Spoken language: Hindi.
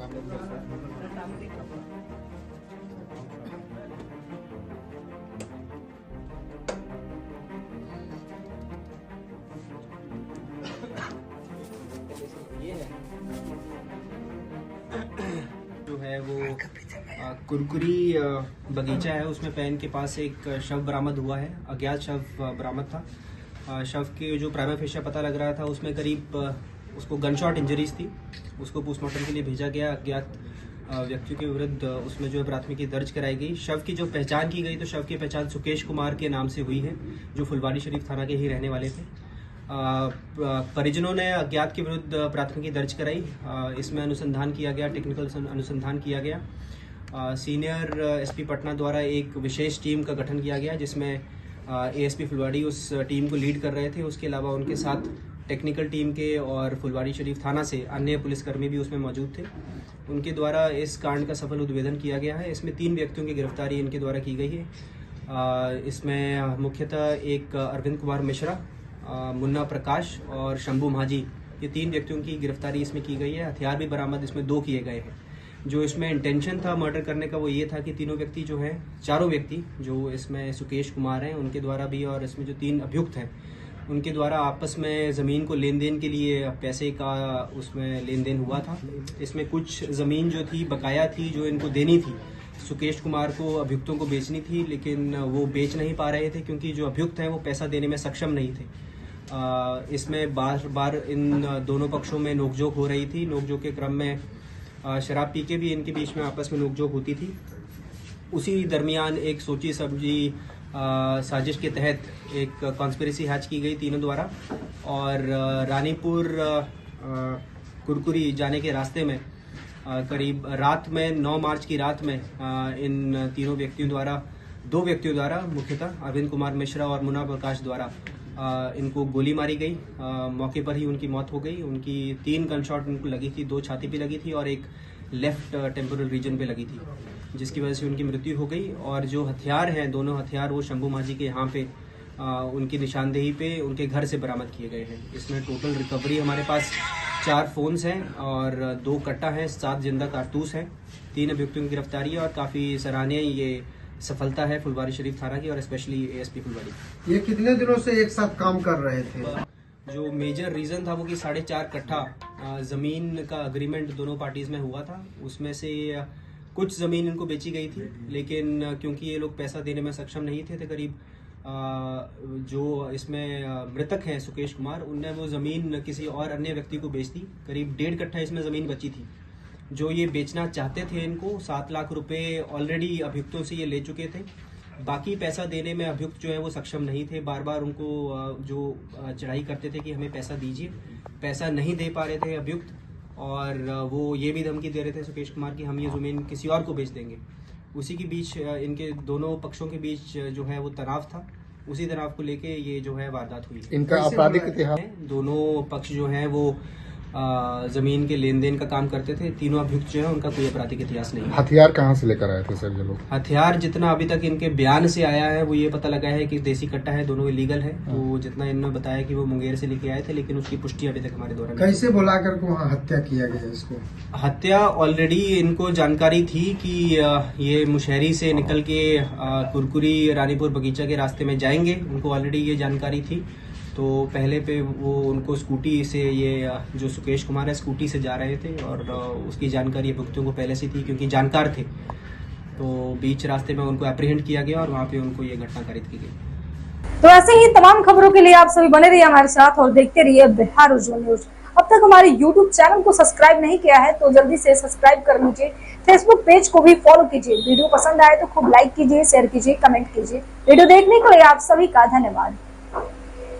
जो है वो कुरकुरी बगीचा है, उसमें पैन के पास एक शव बरामद हुआ है। अज्ञात शव बरामद था। शव के जो प्राइमा फेशिया पता लग रहा था उसमें करीब उसको गनशॉट इंजरीज थी। उसको पोस्टमार्टम के लिए भेजा गया। अज्ञात व्यक्तियों के विरुद्ध उसमें जो है प्राथमिकी दर्ज कराई गई। शव की जो पहचान की गई तो शव की पहचान सुकेश कुमार के नाम से हुई है, जो फुलवारी शरीफ थाना के ही रहने वाले थे। परिजनों ने अज्ञात के विरुद्ध प्राथमिकी दर्ज कराई। इसमें अनुसंधान किया गया, टेक्निकल अनुसंधान किया गया। सीनियर एसपी पटना द्वारा एक विशेष टीम का गठन किया गया, जिसमें एएसपी फुलवारी उस टीम को लीड कर रहे थे। उसके अलावा उनके साथ टेक्निकल टीम के और फुलवारी शरीफ थाना से अन्य पुलिसकर्मी भी उसमें मौजूद थे। उनके द्वारा इस कांड का सफल उद्भेदन किया गया है। इसमें 3 व्यक्तियों की गिरफ्तारी इनके द्वारा की गई है। इसमें मुख्यतः एक अरविंद कुमार मिश्रा, मुन्ना प्रकाश और शंभू माझी, ये 3 व्यक्तियों की गिरफ्तारी इसमें की गई है। हथियार भी बरामद इसमें 2 किए गए हैं। जो इसमें इंटेंशन था मर्डर करने का वो ये था कि तीनों व्यक्ति जो हैं, चारों व्यक्ति जो इसमें सुकेश कुमार हैं उनके द्वारा भी, और इसमें जो 3 अभियुक्त हैं उनके द्वारा आपस में ज़मीन को लेन देन के लिए पैसे का उसमें लेन देन हुआ था। इसमें कुछ ज़मीन जो थी बकाया थी, जो इनको देनी थी, सुकेश कुमार को अभियुक्तों को बेचनी थी, लेकिन वो बेच नहीं पा रहे थे क्योंकि जो अभियुक्त हैं वो पैसा देने में सक्षम नहीं थे। इसमें बार बार इन दोनों पक्षों में नोकझोंक हो रही थी। नोकझोंक के क्रम में शराब पी के भी इनके बीच में आपस में नोकझोंक होती थी। उसी दरमियान एक सोची समझी साजिश के तहत एक कॉन्स्पिरेसी हैच की गई तीनों द्वारा, और रानीपुर कुरकुरी जाने के रास्ते में करीब रात में 9 मार्च की रात में इन तीनों व्यक्तियों द्वारा, 2 व्यक्तियों द्वारा, मुख्यतः अरविंद कुमार मिश्रा और मुन्ना प्रकाश द्वारा इनको गोली मारी गई। मौके पर ही उनकी मौत हो गई। उनकी 3 गनशॉट उनको लगी थी, 2 छाती पे लगी थी और एक लेफ्ट टेम्पोरल रीजन पे लगी थी, जिसकी वजह से उनकी मृत्यु हो गई। और जो हथियार हैं, दोनों हथियार वो शंभू माझी के यहाँ पे उनकी निशानदेही पे उनके घर से बरामद किए गए हैं। इसमें टोटल रिकवरी हमारे पास 4 फोन्स हैं और 2 कट्टा हैं, 7 जिंदा कारतूस हैं। 3 अभियुक्तों की गिरफ्तारी है और काफ़ी सराहनीय ये सफलता है फुलवारी शरीफ थाना की और स्पेशली एएसपी फुलवारी। ये कितने दिनों से एक साथ काम कर रहे थे? जो मेजर रीजन था वो कि 4.5 कट्ठा जमीन का अग्रीमेंट दोनों पार्टीज में हुआ था। उसमें से कुछ जमीन इनको बेची गई थी, लेकिन क्योंकि ये लोग पैसा देने में सक्षम नहीं थे, तो करीब जो इसमें मृतक हैं सुकेश कुमार, उनने वो जमीन किसी और अन्य व्यक्ति को बेच दी। करीब 1.5 कट्ठा इसमें जमीन बची थी जो ये बेचना चाहते थे। इनको 7 लाख रुपए ऑलरेडी अभियुक्तों से ये ले चुके थे। बाकी पैसा देने में अभियुक्त जो है वो सक्षम नहीं थे। बार बार उनको जो चढ़ाई करते थे कि हमें पैसा दीजिए, पैसा नहीं दे पा रहे थे अभियुक्त, और वो ये भी धमकी दे रहे थे सुकेश कुमार की हम ये जमीन किसी और को बेच देंगे। उसी के बीच इनके दोनों पक्षों के बीच जो है वो तनाव था। उसी तनाव को लेके ये जो है वारदात हुई। इनका आपराधिक इतिहास? दोनों पक्ष जो है वो जमीन के लेन देन का काम करते थे। तीनों अभियुक्त जो है उनका कोई आपराधिक इतिहास नहीं। हथियार कहाँ से लेकर आए थे सर ये लोग? हथियार जितना अभी तक इनके बयान से आया है वो ये पता लगा है कि देसी कट्टा है, दोनों इलीगल है। तो जितना इन्होंने बताया कि वो मुंगेर से लेके आए थे, लेकिन उसकी पुष्टि अभी तक हमारे द्वारा नहीं। कैसे बुलाकर वहाँ हत्या किया गया इसको? हत्या ऑलरेडी इनको जानकारी थी कि ये मुशहरी से निकल के कुरकुरी रानीपुर बगीचा के रास्ते में जाएंगे। उनको ऑलरेडी ये जानकारी थी। तो पहले पे वो उनको स्कूटी से, ये जो सुकेश कुमार है स्कूटी से जा रहे थे और उसकी जानकारी अभियुक्तों को पहले से थी क्योंकि जानकार थे। तो बीच रास्ते में उनको एप्रीहेंड किया गया और वहाँ पे उनको ये घटना कारित की गई। तो ऐसे ही तमाम खबरों के लिए आप सभी बने रहिए हमारे साथ और देखते रहिए बिहार उज्ज्वल न्यूज। अब तक हमारे YouTube चैनल को सब्सक्राइब नहीं किया है तो जल्दी से सब्सक्राइब कर लीजिए। फेसबुक पेज को भी फॉलो कीजिए। वीडियो पसंद आए तो खूब लाइक कीजिए, शेयर कीजिए, कमेंट कीजिए। वीडियो देखने के लिए आप सभी का धन्यवाद।